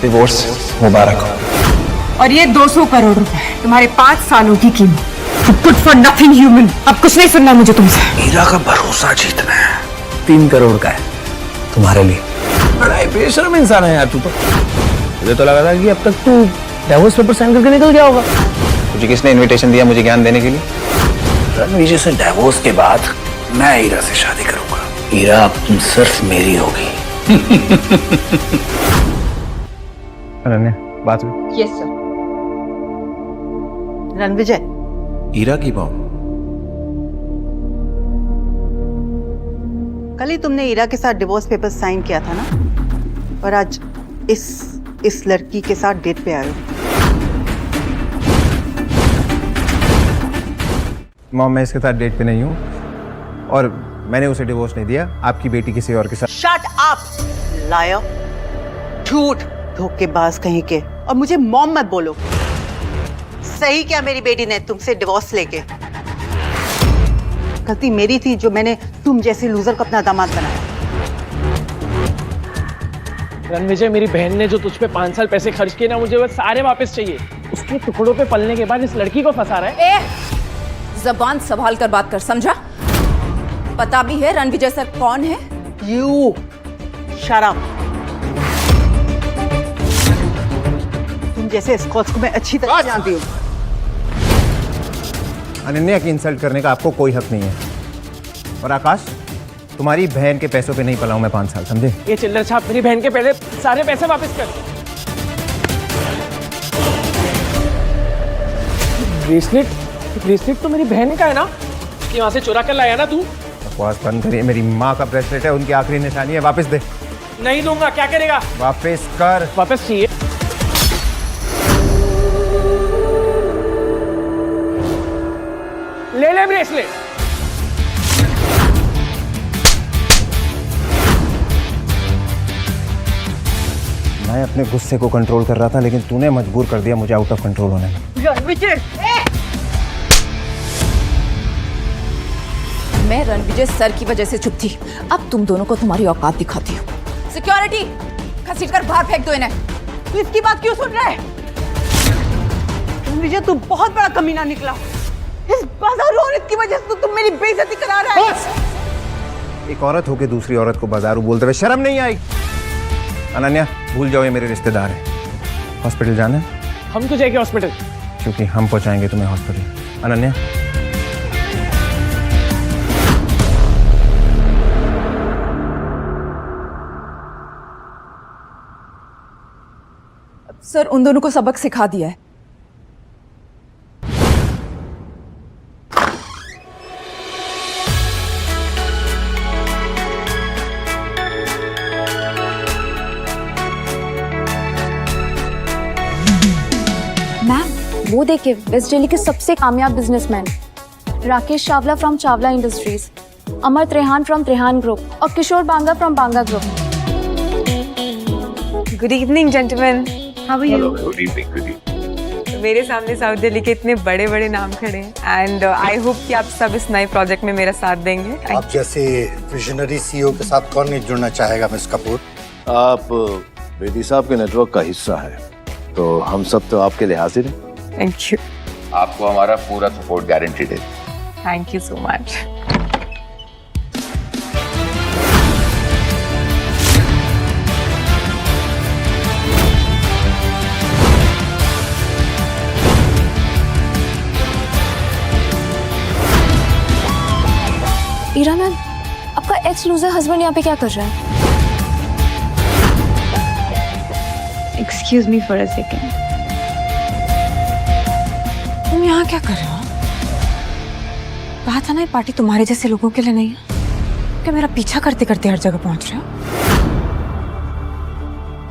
Divorce मुबारक हो। और ये 200 करोड़ रुपए तुम्हारे 5 सालों की कीमत। Good for nothing human. अब कुछ नहीं सुनना मुझे तुमसे। हीरा का भरोसा जीतना है। 3 करोड़ का है तुम्हारे लिए। बड़ा ही बेशर्म इंसान है यार तू तो। मुझे तो लगा था कि अब तक तू डिवोर्स पेपर साइन करके निकल गया होगा। तुझे किसने इनविटेशन दिया मुझे ज्ञान देने के लिए? रणविजय से डिवोर्स के बाद मैं हीरा से शादी करूंगा। हीरा अब तुम सिर्फ मेरी होगी। अनन्या बात हुई? Yes sir. रणविजय, हीरा की बहू। कल ही तुमने हीरा के साथ डिवोर्स पेपर साइन किया था ना, और आज इस लड़की के साथ डेट पे आए हो। मॉम, मैं इसके साथ डेट पे नहीं हूँ और मैंने उसे डिवोर्स नहीं दिया। आपकी बेटी किसी और के साथ। शट अप लायर, झूठ, धोखेबाज कहीं के। और मुझे मॉम मत बोलो। सही क्या मेरी बेटी ने तुमसे डिवोर्स लेके? गलती मेरी थी जो मैंने तुम जैसे लूजर को अपना दामाद बनाया। रणविजय, मेरी बहन ने जो तुझ पे 5 साल पैसे खर्च किए ना, मुझे वो सारे वापस चाहिए। उसके टुकड़ों पे पलने के बाद इस लड़की को फंसा रहा है। जबान संभाल कर बात कर, समझा? पता भी है रणविजय सर कौन है? You shut up. तुम जैसे स्कॉच को मैं अच्छी तरह जानती हूँ। अनन्या की इंसल्ट करने का आपको कोई हक नहीं है। और आकाश, तुम्हारी बहन के पैसों पे नहीं पला हूं मैं 5 साल, समझे? ये चिल्लर छाप मेरी बहन के पहले सारे पैसे वापस कर। ब्रेसलेट तो मेरी बहन का है ना, कि वहां से चुरा कर लाया ना तू? बकवास बंद करिए। मेरी माँ का ब्रेसलेट है, उनकी आखिरी निशानी है। वापस दे। नहीं दूंगा। क्या करेगा? वापस कर। वापस चाहिए। ले ले ब्रेसलेट। मैं अपने गुस्से को कंट्रोल कर रहा था, लेकिन तूने मजबूर कर दिया मुझे आउट ऑफ कंट्रोल होने में। मैं रणविजय सर की वजह से चुप थी, अब तुम दोनों को तुम्हारी औकात दिखाती हूँ। सिक्योरिटी, घसीटकर बाहर फेंक दो इन्हें। तू इसकी बात क्यों सुन रहा है? रणविजय, तू बहुत बड़ा कमीना निकला। इस बाजारू औरत की वजह से तो तुम मेरी बेइज्जती करा रहा है। एक औरत होके दूसरी औरत को बाजारू बोलते हुए शर्म नहीं आई? अनन्या, भूल जाओ, ये मेरे रिश्तेदार हैं। हॉस्पिटल जाना है? हम तो जाएंगे हॉस्पिटल। क्योंकि हम पहुंचाएंगे तुम्हें हॉस्पिटल। अनन्या, सर उन दोनों को सबक सिखा दिया है। मैम, वो देखिए, वेस्ट दिल्ली के सबसे कामयाब businessman Rakesh Chawla from Chawla industries, Amar Trehan from Trehan group और Kishore Banga from Banga group. Good evening gentleman, how are you? Good evening. मेरे सामने साउथ दिल्ली के इतने बड़े बड़े नाम खड़े हैं एंड आई होप कि आप सब इस नए प्रोजेक्ट में मेरा साथ देंगे। आप जैसे विजनरी सीईओ के साथ कौन नहीं जुड़ना चाहेगा मिस कपूर? आप बेदी साहब के नेटवर्क का हिस्सा है, तो हम सब तो आपके लिए हाजिर हैं। Thank you. आपको हमारा पूरा सपोर्ट गारंटीड है। Thank you so much. Ira ma'am, आपका एक्स लूजर हस्बैंड यहाँ पे क्या कर रहा है? Excuse me for a second. तुम यहाँ क्या कर रहे हो? कहा था ना, ये पार्टी तुम्हारे जैसे लोगों के लिए नहीं है। क्या मेरा पीछा करते करते हर जगह पहुंच रहे हो?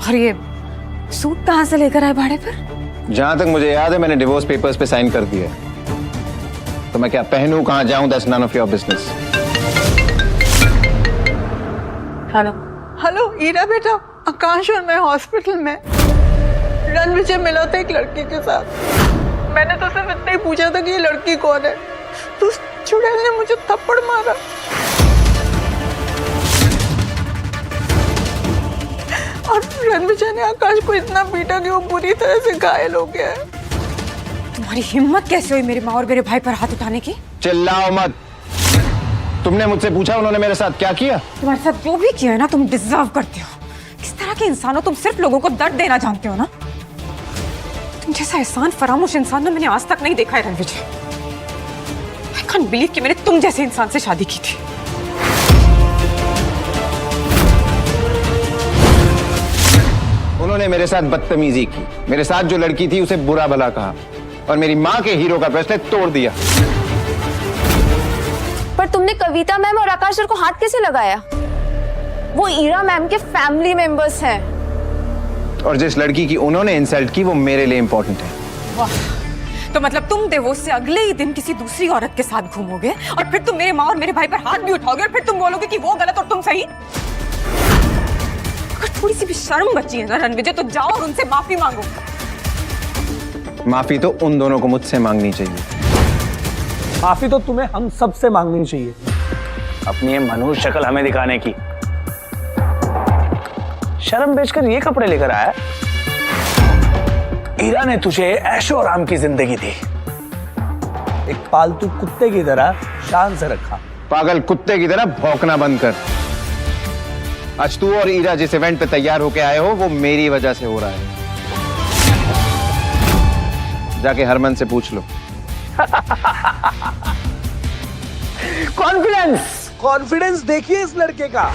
और ये सूट कहाँ से लेकर आए भाड़े पर? जहां तक मुझे याद है मैंने डिवोर्स पेपर्स पे साइन कर दिया है। तो मैं क्या पहनूं, कहां जाऊं, that's none of your business. Hello hello Heera बेटा, आकाश और मैं हॉस्पिटल में। रणविजय मिला था एक लड़की के साथ। मैंने तो सिर्फ इतना ही पूछा था कि ये लड़की कौन है, तो उस चुड़ैल ने मुझे थप्पड़ मारा। और रणविजय ने आकाश को इतना पीटा कि वो बुरी तरह से घायल हो गया है। तुम्हारी हिम्मत कैसे हुई मेरी माँ और मेरे भाई पर हाथ उठाने की? चिल्लाओ मत। तुमने मुझसे पूछा उन्होंने मेरे साथ क्या किया? तुम्हारे साथ जो भी किया है ना, तुम डिजर्व करते हो। किस तरह के इंसान हो तुम? सिर्फ लोगों को दर्द देना जानते हो ना। तुम जैसा एहसान फरामोश इंसान ना मैंने आज तक नहीं देखा है रणविजय। आई कांट बिलीव कि मैंने तुम जैसे इंसान से शादी की थी। उन्होंने मेरे साथ बदतमीजी की, मेरे साथ जो लड़की थी उसे बुरा भला कहा और मेरी माँ के हीरो का फैसला तोड़ दिया। पर तुमने कविता मैम और आकाश सर को हाथ कैसे लगाया? वो ईरा मैम के फैमिली मेंबर्स हैं। और जिस लड़की की उन्होंने इंसल्ट की वो मेरे लिए इंपॉर्टेंट है। वाह, तो मतलब तुम डिवोर्स से अगले ही दिन किसी दूसरी औरत के साथ घूमोगे और फिर तुम मेरे माँ और मेरे भाई पर हाथ भी उठाओगे और फिर तुम बोलोगे कि वो गलत और तुम सही? अगर थोड़ी सी भी शर्म बची है ना रणविजय, तो जाओ और उनसे माफी मांगो। माफी तो उन दोनों को मुझसे मांगनी चाहिए। माफी तो तुम्हें हम सब से मांगनी चाहिए, अपनी ये मनुष्य शक्ल हमें दिखाने की। शर्म बेचकर ये कपड़े लेकर आया। ईरा ने तुझे ऐशो आराम की जिंदगी दी, एक पालतू कुत्ते की तरह शान से रखा। पागल कुत्ते की तरह भौंकना बंद कर। आज तू और ईरा जिस इवेंट पे तैयार होके आए हो वो मेरी वजह से हो रहा है। जाके हरमन से पूछ लो। कॉन्फिडेंस देखिए इस लड़के का।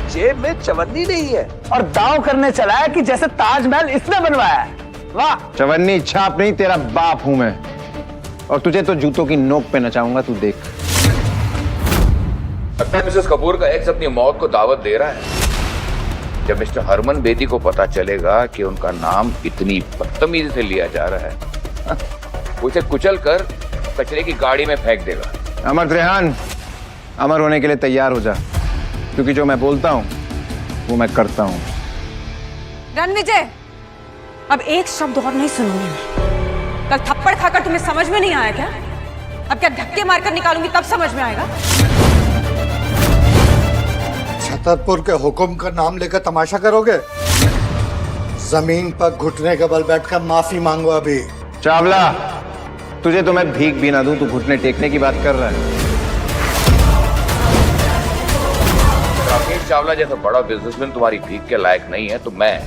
जेब में चवन्नी नहीं है और दांव करने चला है कि जैसे ताजमहल इसने बनवाया है। वाह! चवन्नी छाप नहीं, तेरा बाप हूं मैं। और तुझे तो जूतों की नोक पे नचाऊंगा, तू देख। लगता है मिसेस कपूर का एक्स अपनी मौत को दावत दे रहा है। जब मिस्टर हरमन बेदी को पता चलेगा कि उनका नाम इतनी बदतमीजी से लिया जा रहा है, वो इसे कुचल कर कचरे की गाड़ी में फेंक देगा। अमर त्रेहान, अमर होने के लिए तैयार हो जा, क्योंकि जो मैं बोलता हूं वो मैं करता हूं। रणविजय, अब एक शब्द और नहीं सुनूंगी मैं। कल थप्पड़ खाकर तुम्हें समझ में नहीं आया क्या? अब क्या धक्के मारकर निकालूंगी तब समझ में आएगा? छतरपुर के हुक्म का नाम लेकर तमाशा करोगे? जमीन पर घुटने के बल बैठकर माफी मांगो। अभी चावला, तुझे तो मैं भीख भी ना दूं, तू घुटने टेकने की बात कर रहा है। राकेश चावला जैसा बड़ा बिजनेसमैन तुम्हारी भीख के लायक नहीं है, तो मैं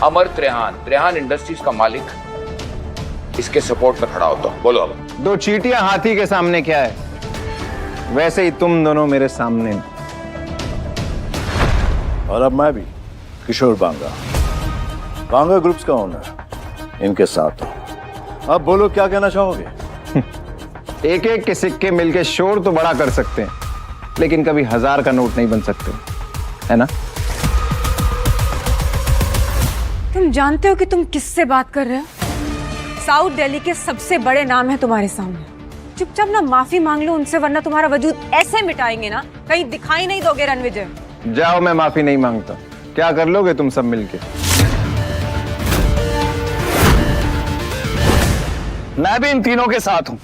अमर त्रेहान इंडस्ट्रीज का मालिक इसके सपोर्ट में खड़ा होता हूं। बोलो अब। दो चींटियां हाथी के सामने क्या है, वैसे ही तुम दोनों मेरे सामने। और अब मैं भी किशोर बांगा ग्रुप्स का ओनर इनके साथ हूं। अब बोलो क्या कहना चाहोगे? एक एक के सिक्के मिलके शोर तो बड़ा कर सकते हैं, लेकिन कभी 1000 का नोट नहीं बन सकते, है ना? तुम जानते हो कि तुम किससे बात कर रहे हो? साउथ दिल्ली के सबसे बड़े नाम है तुम्हारे सामने। चुपचाप ना माफी मांग लो उनसे, वरना तुम्हारा वजूद ऐसे मिटाएंगे ना कहीं दिखाई नहीं दोगे रणविजय। जाओ, मैं माफी नहीं मांगता। क्या कर लोगे तुम सब मिलके? मैं भी इन तीनों के साथ हूं।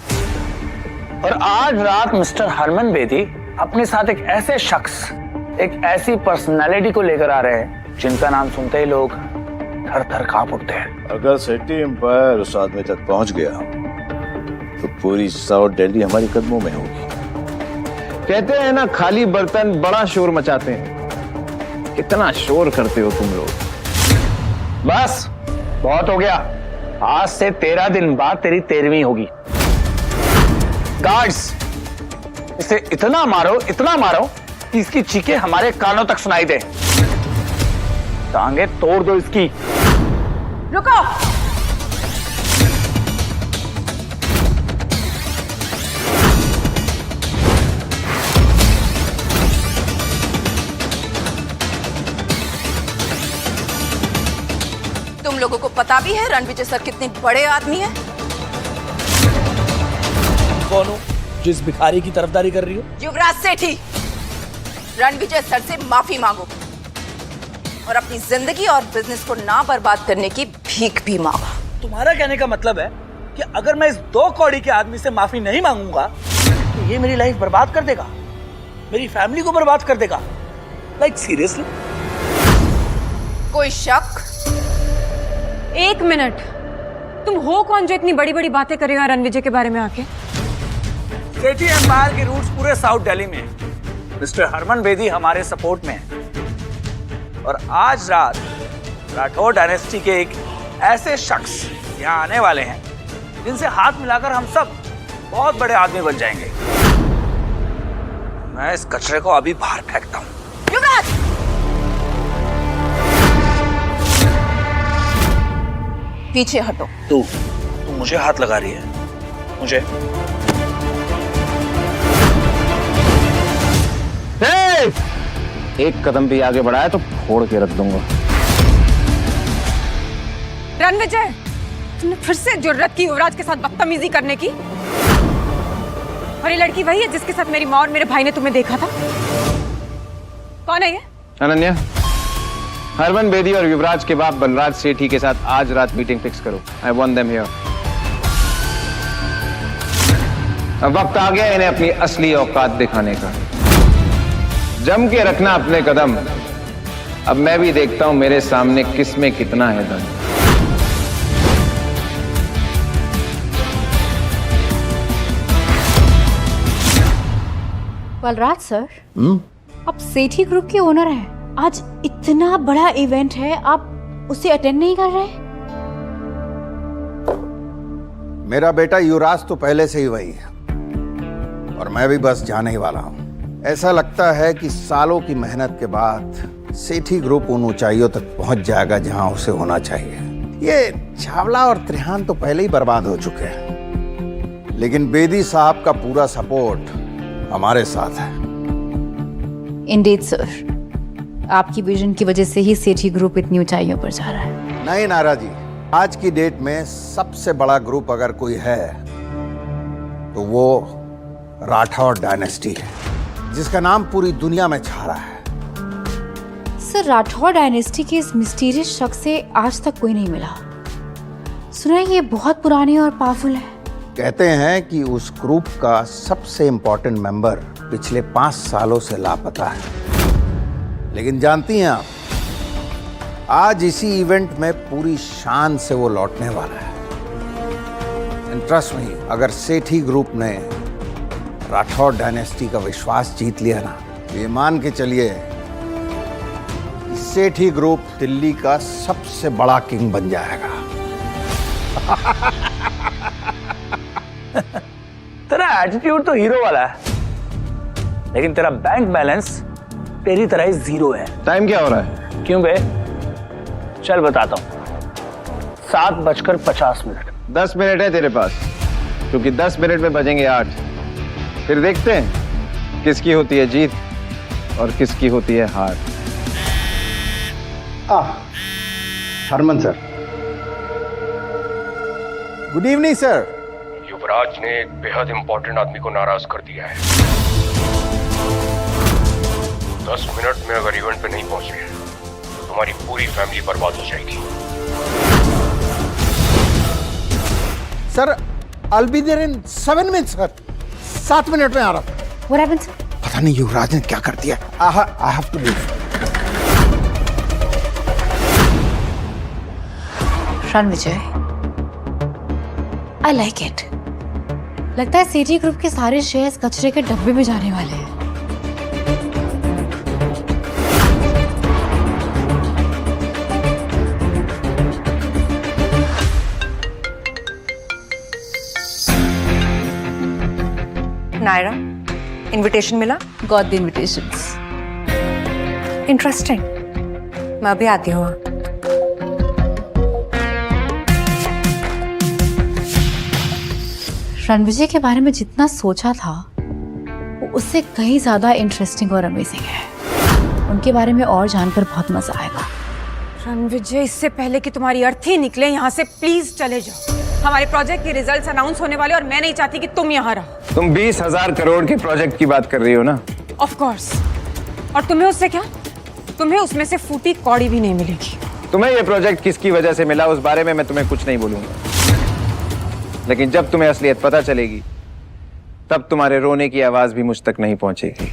और आज रात मिस्टर हरमन बेदी अपने साथ एक ऐसे शख्स, एक ऐसी पर्सनालिटी को लेकर आ रहे हैं जिनका नाम सुनते ही लोग थर थर कांप उठते हैं। अगर सिटी एम्पायर उस आदमी तक पहुंच गया तो पूरी साउथ दिल्ली हमारी कदमों में होगी। कहते हैं ना, खाली बर्तन बड़ा शोर मचाते हैं। कितना शोर करते हो तुम लोग। बस बहुत हो गया। आज से 13 दिन बाद तेरी 13वीं होगी। गार्ड्स, इसे इतना मारो कि इसकी चीखें हमारे कानों तक सुनाई दे। टांगे तोड़ दो इसकी। रुको। तुम लोगों को पता भी है रणविजय सर कितने बड़े आदमी हैं? कौन हो जिस भिखारी की तरफदारी कर रही हो? युवराज सेठी। रणविजय सर से माफी मांगो और अपनी जिंदगी और बिजनेस को ना बर्बाद करने की भीख भी मांगो। तुम्हारा कहने का मतलब है कि अगर मैं इस 2 कौड़ी के आदमी से माफी नहीं मांगूंगा तो ये मेरी लाइफ बर्बाद कर देगा, मेरी फैमिली को बर्बाद कर देगा। Like seriously? कोई शक? एक मिनट, तुम हो कौन जो इतनी बड़ी बड़ी बातें करेगा रणविजय के बारे में आके? सेठी एम्पायर की रूट्स पूरे साउथ दिल्ली में है। मिस्टर हरमन बेदी हमारे सपोर्ट में है और आज रात राठौर डायनेस्टी के एक ऐसे शख्स यहाँ आने वाले हैं जिनसे हाथ मिलाकर हम सब बहुत बड़े आदमी बन जाएंगे। मैं इस कचरे को अभी बाहर फेंकता हूँ। युवराज! पीछे हटो। तू मुझे हाथ लगा रही है? मुझे? एक कदम भी आगे बढ़ाया तो फोड़ के रख दूंगा। रणविजय, तुमने फिर से जुर्रत की युवराज के साथ बदतमीजी करने की? और ये लड़की वही है जिसके साथ मेरी माँ और मेरे भाई ने तुम्हें देखा था? कौन है ये? अनन्या, हरमन बेदी और युवराज के बाप बलराज सेठी के साथ आज रात मीटिंग फिक्स करो। I want them here. अब वक्त आ गया इन्हें अपनी असली औकात दिखाने का। जम के रखना अपने कदम। अब मैं भी देखता हूं मेरे सामने किसमें कितना है दम। बलराज सर, आप सेठी ग्रुप के ओनर हैं। आज इतना बड़ा इवेंट है, आप उसे अटेंड नहीं कर रहे? मेरा बेटा युवराज तो पहले से ही वही है और मैं भी बस जाने ही वाला हूं। ऐसा लगता है कि सालों की मेहनत के बाद सेठी ग्रुप उन ऊंचाइयों तक पहुंच जाएगा जहां उसे होना चाहिए। ये चावला और त्रिहान तो पहले ही बर्बाद हो चुके हैं, लेकिन बेदी साहब का पूरा सपोर्ट हमारे साथ है। इंडीड सर, आपकी विजन की वजह से ही सेठी ग्रुप इतनी ऊंचाइयों पर जा रहा है। नहीं नारा जी, आज की डेट में सबसे बड़ा ग्रुप अगर कोई है तो वो राठौर डायनेस्टी है, जिसका नाम पूरी दुनिया में छा रहा है। सर, राठौर डायनेस्टी के इस मिस्टीरियस शख्स से आज तक कोई नहीं मिला। सुना है ये बहुत पुराने और पावरफुल है। कहते हैं कि उस ग्रुप का सबसे इंपॉर्टेंट मेंबर पिछले 5 सालों से लापता है। लेकिन जानती हैं आप, आज इसी इवेंट में पूरी शान से वो लौटने वाला है। इंटरेस्ट में, अगर सेठी ग्रुप ने राठौर डायनेस्टी का विश्वास जीत लिया ना, ये मान के चलिए सेठी ग्रुप दिल्ली का सबसे बड़ा किंग बन जाएगा। तेरा एटीट्यूड तो हीरो वाला है, लेकिन तेरा बैंक बैलेंस तेरी तरह ही जीरो है। टाइम क्या हो रहा है? क्यों बे? चल बताता हूँ। 7:50। 10 मिनट है तेरे पास, क्योंकि 10 मिनट में बजेंगे 8। फिर देखते हैं किसकी होती है जीत और किसकी होती है हार। Harman sir, good evening sir. Yuvraj ने एक बेहद इंपॉर्टेंट आदमी को नाराज कर दिया है। 10 मिनट में अगर इवेंट पे नहीं पहुंचे तो तुम्हारी पूरी फैमिली बर्बाद हो जाएगी। Sir, I'll be there in 7 minutes sir. 7 minute में आ रहा हूं। What happened, sir? पता नहीं युवराज ने क्या कर दिया। I have to leave। Ranvijay, I like it। लगता है सेठी ग्रुप के सारे शेयर्स कचरे के डब्बे में जाने वाले हैं। नायरा, इनविटेशन मिला? Got the invitations। इंटरेस्टिंग। मैं अभी आती हूँ। रणविजय के बारे में जितना सोचा था वो उससे कहीं ज्यादा इंटरेस्टिंग और अमेजिंग है। उनके बारे में और जानकर बहुत मजा आएगा। रणविजय, इससे पहले कि तुम्हारी अर्थी निकले यहाँ से, प्लीज चले जाओ। हमारे प्रोजेक्ट के रिजल्ट्स अनाउंस होने वाले और मैं नहीं चाहती कि तुम यहाँ रहो। तुम 20,000 करोड़ के प्रोजेक्ट की बात कर रही हो ना? Of course. और तुम्हें उससे क्या? तुम्हें उसमें से फूटी कौड़ी भी नहीं मिलेगी। तुम्हें ये प्रोजेक्ट किसकी वजह से मिला उस बारे में मैं तुम्हें कुछ नहीं बोलूंगा, लेकिन जब तुम्हें असलियत पता चलेगी तब तुम्हारे रोने की आवाज भी मुझ तक नहीं पहुंचेगी।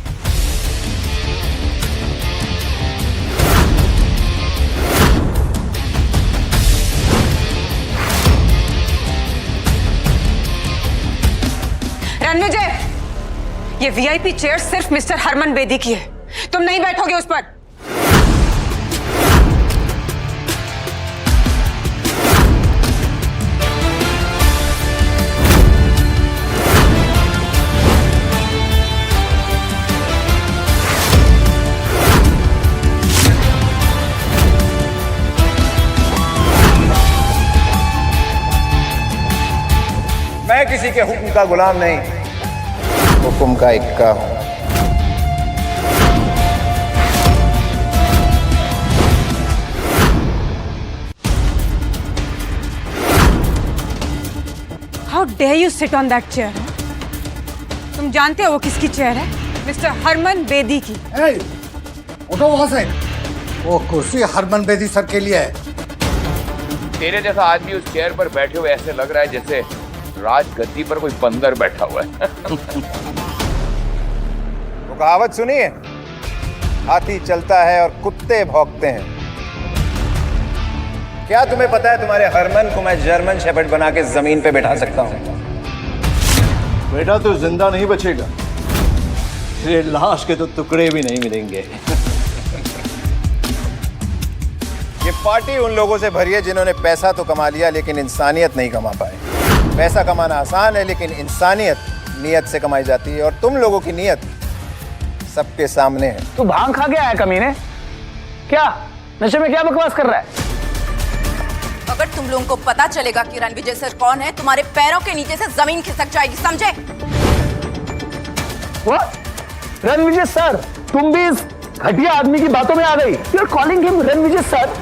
ये वीआईपी चेयर सिर्फ मिस्टर हरमन बेदी की है, तुम नहीं बैठोगे उस पर। मैं किसी के हुक्म का गुलाम नहीं, हुक्म का इक्का हूं। How dare you sit on that chair? तुम जानते हो वो किसकी चेयर है? मिस्टर हरमन बेदी की। उठो वहां से। वो कुर्सी हरमन बेदी सर के लिए है। तेरे जैसा आदमी उस चेयर पर बैठे हुए ऐसे लग रहा है जैसे राजगद्दी पर कोई बंदर बैठा हुआ है। वो कहावत सुनिए, हाथी चलता है और कुत्ते भौंकते हैं। क्या तुम्हें पता है तुम्हारे हरमन को मैं जर्मन शेफर्ड बना के जमीन पे बैठा सकता हूं? बेटा तो जिंदा नहीं बचेगा, तेरे लाश के तो टुकड़े भी नहीं मिलेंगे। ये पार्टी उन लोगों से भरी है जिन्होंने पैसा तो कमा लिया लेकिन इंसानियत नहीं कमा पाए। पैसा कमाना आसान है लेकिन इंसानियत नियत से कमाई जाती है, और तुम लोगों की नियत सबके सामने है। तू भांग खा के आया कमीने? क्या नशे में क्या बकवास कर रहा है? अगर तुम लोगों को पता चलेगा कि रणविजय सर कौन है, तुम्हारे पैरों के नीचे से जमीन खिसक जाएगी, समझे? रणविजय सर, तुम भी इस घटिया आदमी की बातों में आ गई। You are calling him Ranvijay sir,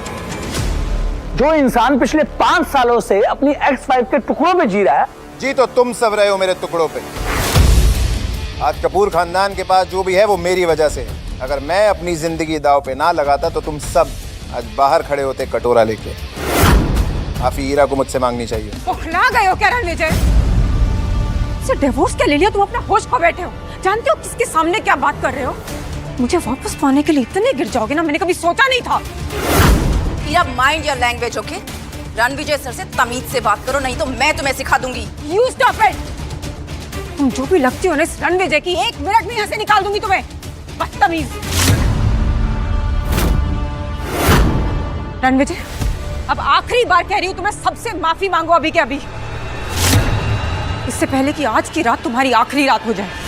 जो इंसान पिछले 5 सालों से अपनी एक्स वाइफ के टुकड़ों में जी रहा है। जी तो तुम सब रहे हो मेरे टुकड़ों पे। आज कपूर खानदान के पास जो भी है वो मेरी वजह से है। अगर मैं अपनी जिंदगी दांव पे ना लगाता तो तुम सब आज बाहर खड़े होते कटोरा लेके। काफी हीरा को मुझसे मांगनी चाहिए। उखला गए हो क्या रणविजय? से डिवोर्स क्या ले लिया? तुम अपना होश खो बैठे हो। जानते हो किसके सामने क्या बात कर रहे हो? मुझे वापस पाने के लिए इतने गिर जाओगे ना, मैंने कभी सोचा नहीं था। Heera, mind your language, okay? Ranvijay sir से तमीज से बात करो, नहीं तो मैं तुम्हें सिखा दूंगी। You stop it! तुम जो भी लगती हो ना इस रणविजय की, 1 मिनट में यहाँ से निकाल दूंगी तुम्हें, बदतमीज। रणविजय, अब आखिरी बार कह रही हूँ, तुम्हें सबसे माफी मांगो अभी के अभी, इससे पहले कि आज की रात तुम्हारी आखिरी रात हो जाए।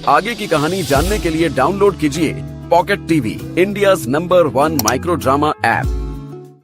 आगे की कहानी जानने के लिए डाउनलोड कीजिए pocket TV, India's number 1 micro drama app.